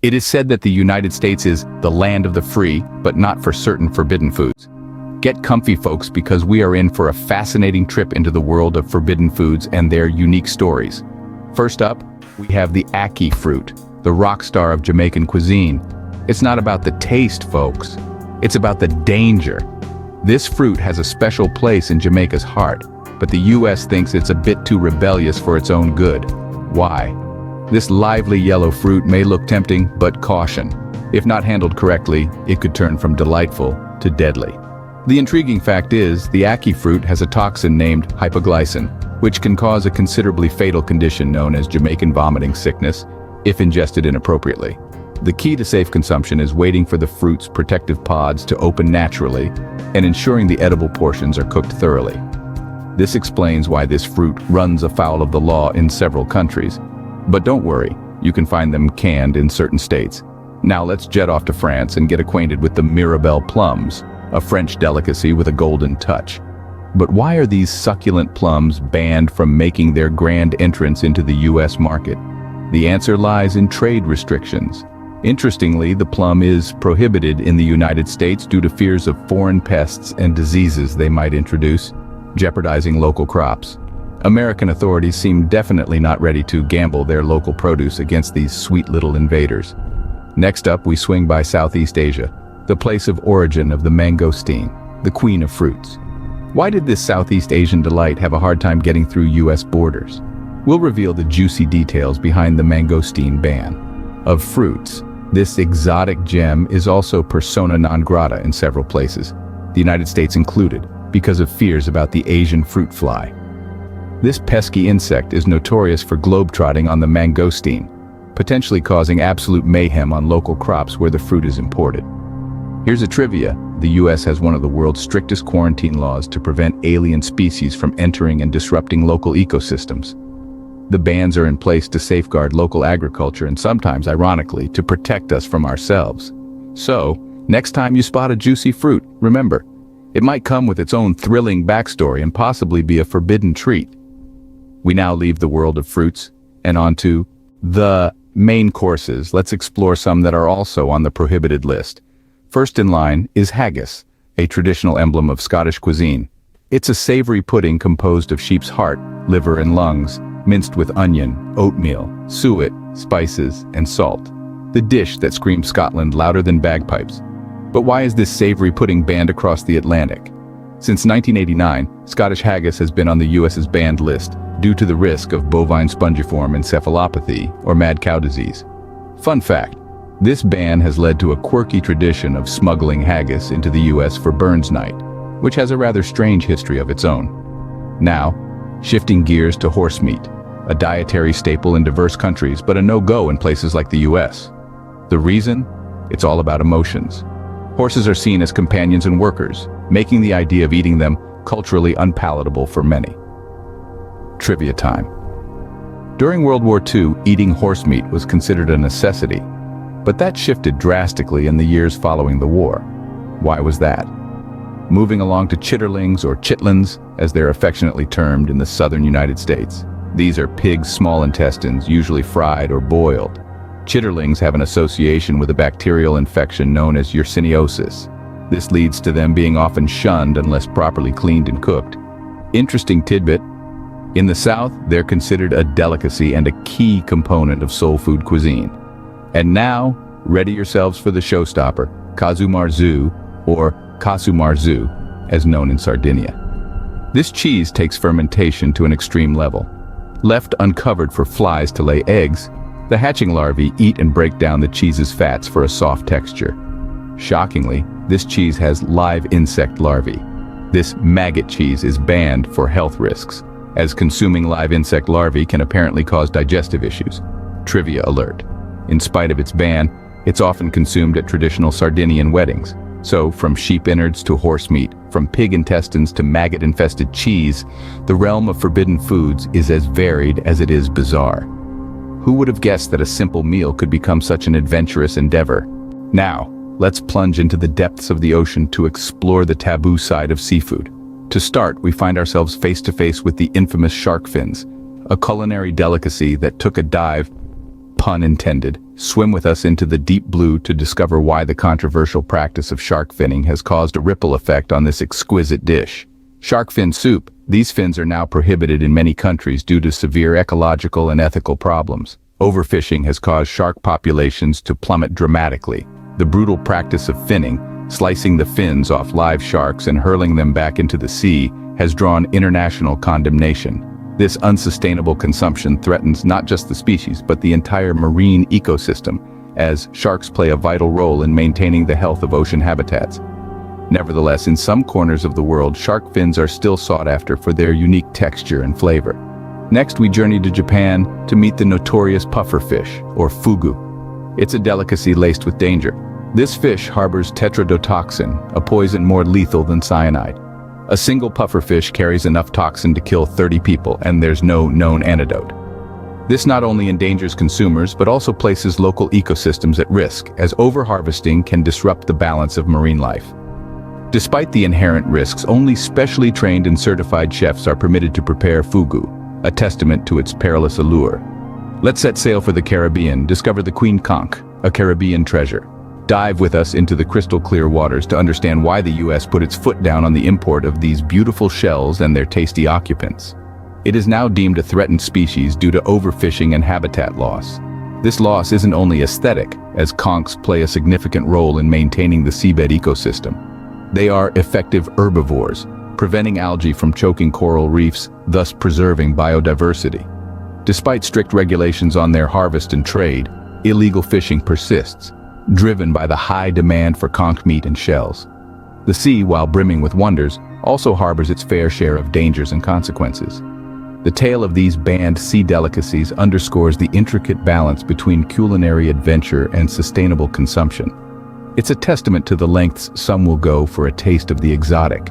It is said that the United States is the land of the free, but not for certain forbidden foods. Get comfy, folks, because we are in for a fascinating trip into the world of forbidden foods and their unique stories. First up, we have the ackee fruit, the rock star of Jamaican cuisine. It's not about the taste, folks. It's about the danger. This fruit has a special place in Jamaica's heart, but the US thinks it's a bit too rebellious for its own good. Why? This lively yellow fruit may look tempting, but caution. If not handled correctly, it could turn from delightful to deadly. The intriguing fact is, the ackee fruit has a toxin named hypoglycin, which can cause a considerably fatal condition known as Jamaican vomiting sickness, if ingested inappropriately. The key to safe consumption is waiting for the fruit's protective pods to open naturally and ensuring the edible portions are cooked thoroughly. This explains why this fruit runs afoul of the law in several countries. But don't worry, you can find them canned in certain states. Now let's jet off to France and get acquainted with the Mirabelle plums, a French delicacy with a golden touch. But why are these succulent plums banned from making their grand entrance into the US market? The answer lies in trade restrictions. Interestingly, the plum is prohibited in the United States due to fears of foreign pests and diseases they might introduce, jeopardizing local crops. American authorities seem definitely not ready to gamble their local produce against these sweet little invaders. Next up, we swing by Southeast Asia, the place of origin of the mangosteen, the queen of fruits. Why did this Southeast Asian delight have a hard time getting through US borders? We'll reveal the juicy details behind the mangosteen ban. Of fruits, this exotic gem is also persona non grata in several places, the United States included, because of fears about the Asian fruit fly. This pesky insect is notorious for globetrotting on the mangosteen, potentially causing absolute mayhem on local crops where the fruit is imported. Here's a trivia: the US has one of the world's strictest quarantine laws to prevent alien species from entering and disrupting local ecosystems. The bans are in place to safeguard local agriculture and sometimes, ironically, to protect us from ourselves. So, next time you spot a juicy fruit, remember, it might come with its own thrilling backstory and possibly be a forbidden treat. We now leave the world of fruits and onto the main courses. Let's explore some that are also on the prohibited list. First in line is haggis, a traditional emblem of Scottish cuisine. It's a savory pudding composed of sheep's heart, liver and lungs, minced with onion, oatmeal, suet, spices, and salt. The dish that screams Scotland louder than bagpipes. But why is this savory pudding banned across the Atlantic? Since 1989, Scottish haggis has been on the US's banned list due to the risk of bovine spongiform encephalopathy or mad cow disease. Fun fact, this ban has led to a quirky tradition of smuggling haggis into the US for Burns Night, which has a rather strange history of its own. Now, shifting gears to horse meat, a dietary staple in diverse countries but a no-go in places like the US. The reason? It's all about emotions. Horses are seen as companions and workers, making the idea of eating them culturally unpalatable for many. Trivia time. During World War II, eating horse meat was considered a necessity, but that shifted drastically in the years following the war. Why was that? Moving along to chitterlings, or chitlins, as they're affectionately termed in the southern United States. These are pigs' small intestines, usually fried or boiled. Chitterlings have an association with a bacterial infection known as yersiniosis. This leads to them being often shunned unless properly cleaned and cooked. Interesting tidbit: in the South, they're considered a delicacy and a key component of soul food cuisine. And now, ready yourselves for the showstopper, casu marzu, or casu marzu, as known in Sardinia. This cheese takes fermentation to an extreme level. Left uncovered for flies to lay eggs, the hatching larvae eat and break down the cheese's fats for a soft texture. Shockingly, this cheese has live insect larvae. This maggot cheese is banned for health risks, as consuming live insect larvae can apparently cause digestive issues. Trivia alert. In spite of its ban, it's often consumed at traditional Sardinian weddings. So, from sheep innards to horse meat, from pig intestines to maggot-infested cheese, the realm of forbidden foods is as varied as it is bizarre. Who would have guessed that a simple meal could become such an adventurous endeavor? Now, let's plunge into the depths of the ocean to explore the taboo side of seafood. To start, we find ourselves face to face with the infamous shark fins, a culinary delicacy that took a dive, pun intended, Swim with us into the deep blue to discover why the controversial practice of shark finning has caused a ripple effect on this exquisite dish. Shark fin soup. These fins are now prohibited in many countries due to severe ecological and ethical problems. Overfishing has caused shark populations to plummet dramatically. The brutal practice of finning, slicing the fins off live sharks and hurling them back into the sea, has drawn international condemnation. This unsustainable consumption threatens not just the species but the entire marine ecosystem, as sharks play a vital role in maintaining the health of ocean habitats. Nevertheless, in some corners of the world, shark fins are still sought after for their unique texture and flavor. Next, we journey to Japan to meet the notorious pufferfish, or fugu. It's a delicacy laced with danger. This fish harbors tetrodotoxin, a poison more lethal than cyanide. A single pufferfish carries enough toxin to kill 30 people, and there's no known antidote. This not only endangers consumers, but also places local ecosystems at risk, as overharvesting can disrupt the balance of marine life. Despite the inherent risks, only specially trained and certified chefs are permitted to prepare fugu, a testament to its perilous allure. Let's set sail for the Caribbean, discover the queen conch, a Caribbean treasure. Dive with us into the crystal-clear waters to understand why the U.S. put its foot down on the import of these beautiful shells and their tasty occupants. It is now deemed a threatened species due to overfishing and habitat loss. This loss isn't only aesthetic, as conchs play a significant role in maintaining the seabed ecosystem. They are effective herbivores, preventing algae from choking coral reefs, thus preserving biodiversity. Despite strict regulations on their harvest and trade, illegal fishing persists, driven by the high demand for conch meat and shells. The sea, while brimming with wonders, also harbors its fair share of dangers and consequences. The tale of these banned sea delicacies underscores the intricate balance between culinary adventure and sustainable consumption. It's a testament to the lengths some will go for a taste of the exotic,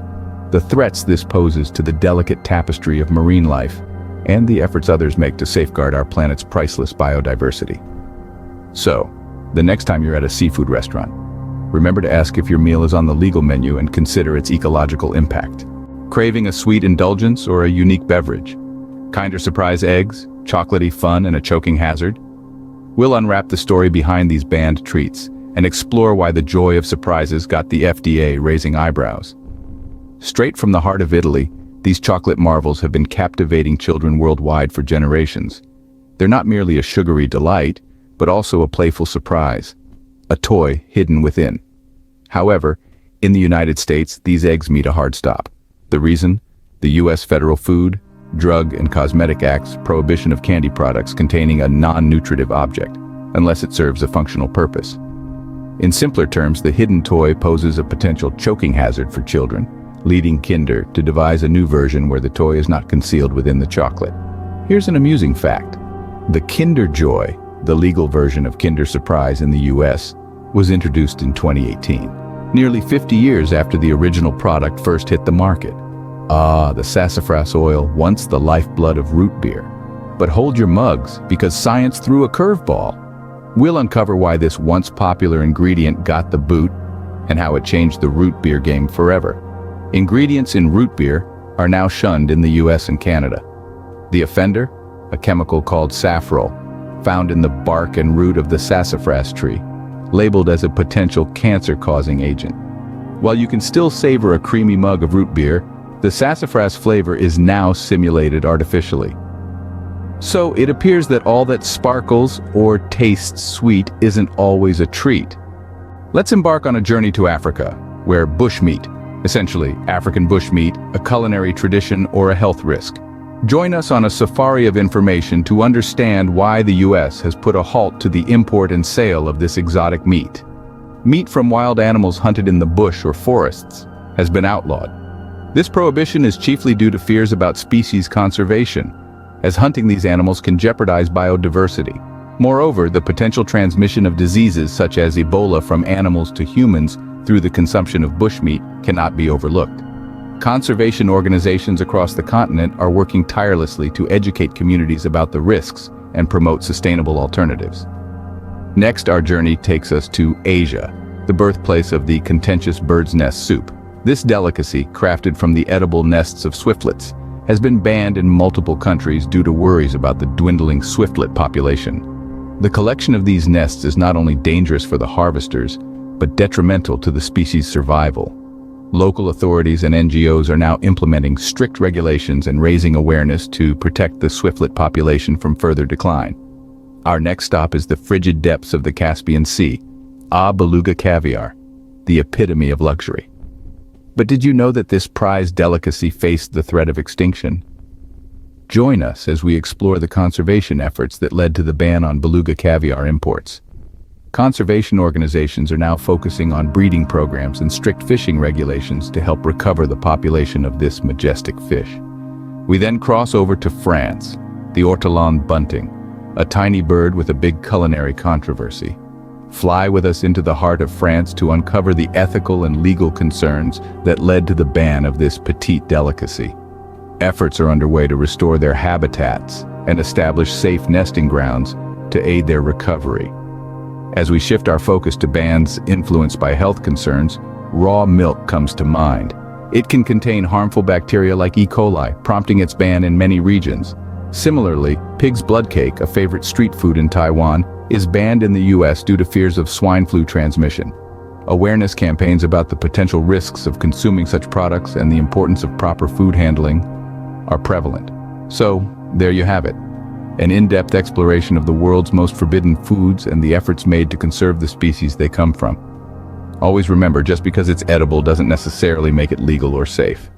the threats this poses to the delicate tapestry of marine life, and the efforts others make to safeguard our planet's priceless biodiversity. So, the next time you're at a seafood restaurant, remember to ask if your meal is on the legal menu and consider its ecological impact. Craving a sweet indulgence or a unique beverage? Kinder surprise eggs, chocolatey fun, and a choking hazard? We'll unwrap the story behind these banned treats and explore why the joy of surprises got the FDA raising eyebrows. Straight from the heart of Italy, these chocolate marvels have been captivating children worldwide for generations. They're not merely a sugary delight, but also a playful surprise, a toy hidden within. However, in the United States, these eggs meet a hard stop. The reason? The U.S. Federal Food, Drug, and Cosmetic Act's prohibition of candy products containing a non-nutritive object, unless it serves a functional purpose. In simpler terms, the hidden toy poses a potential choking hazard for children, leading Kinder to devise a new version where the toy is not concealed within the chocolate. Here's an amusing fact. The Kinder Joy, the legal version of Kinder Surprise in the US, was introduced in 2018, nearly 50 years after the original product first hit the market. Ah, the sassafras oil, once the lifeblood of root beer. But hold your mugs, because science threw a curveball. We'll uncover why this once popular ingredient got the boot and how it changed the root beer game forever. Ingredients in root beer are now shunned in the US and Canada. The offender? A chemical called safrole, found in the bark and root of the sassafras tree, labeled as a potential cancer-causing agent. While you can still savor a creamy mug of root beer, the sassafras flavor is now simulated artificially. So it appears that all that sparkles or tastes sweet isn't always a treat. Let's embark on a journey to Africa, where bushmeat, essentially African bushmeat, a culinary tradition or a health risk. Join us on a safari of information to understand why the US has put a halt to the import and sale of this exotic meat. Meat from wild animals hunted in the bush or forests has been outlawed. This prohibition is chiefly due to fears about species conservation, as hunting these animals can jeopardize biodiversity. Moreover, the potential transmission of diseases such as Ebola from animals to humans through the consumption of bushmeat cannot be overlooked. Conservation organizations across the continent are working tirelessly to educate communities about the risks and promote sustainable alternatives. Next, our journey takes us to Asia, the birthplace of the contentious bird's nest soup. This delicacy, crafted from the edible nests of swiftlets, has been banned in multiple countries due to worries about the dwindling swiftlet population. The collection of these nests is not only dangerous for the harvesters, but detrimental to the species' survival. Local authorities and NGOs are now implementing strict regulations and raising awareness to protect the swiftlet population from further decline. Our next stop is the frigid depths of the Caspian Sea, beluga caviar, the epitome of luxury. But did you know that this prized delicacy faced the threat of extinction? Join us as we explore the conservation efforts that led to the ban on beluga caviar imports. Conservation organizations are now focusing on breeding programs and strict fishing regulations to help recover the population of this majestic fish. We then cross over to France, the ortolan bunting, a tiny bird with a big culinary controversy. Fly with us into the heart of France to uncover the ethical and legal concerns that led to the ban of this petite delicacy. Efforts are underway to restore their habitats and establish safe nesting grounds to aid their recovery. As we shift our focus to bans influenced by health concerns, raw milk comes to mind. It can contain harmful bacteria like E. coli, prompting its ban in many regions. Similarly, pig's blood cake, a favorite street food in Taiwan, is banned in the US due to fears of swine flu transmission. Awareness campaigns about the potential risks of consuming such products and the importance of proper food handling are prevalent. So, there you have it. An in-depth exploration of the world's most forbidden foods and the efforts made to conserve the species they come from. Always remember, just because it's edible doesn't necessarily make it legal or safe.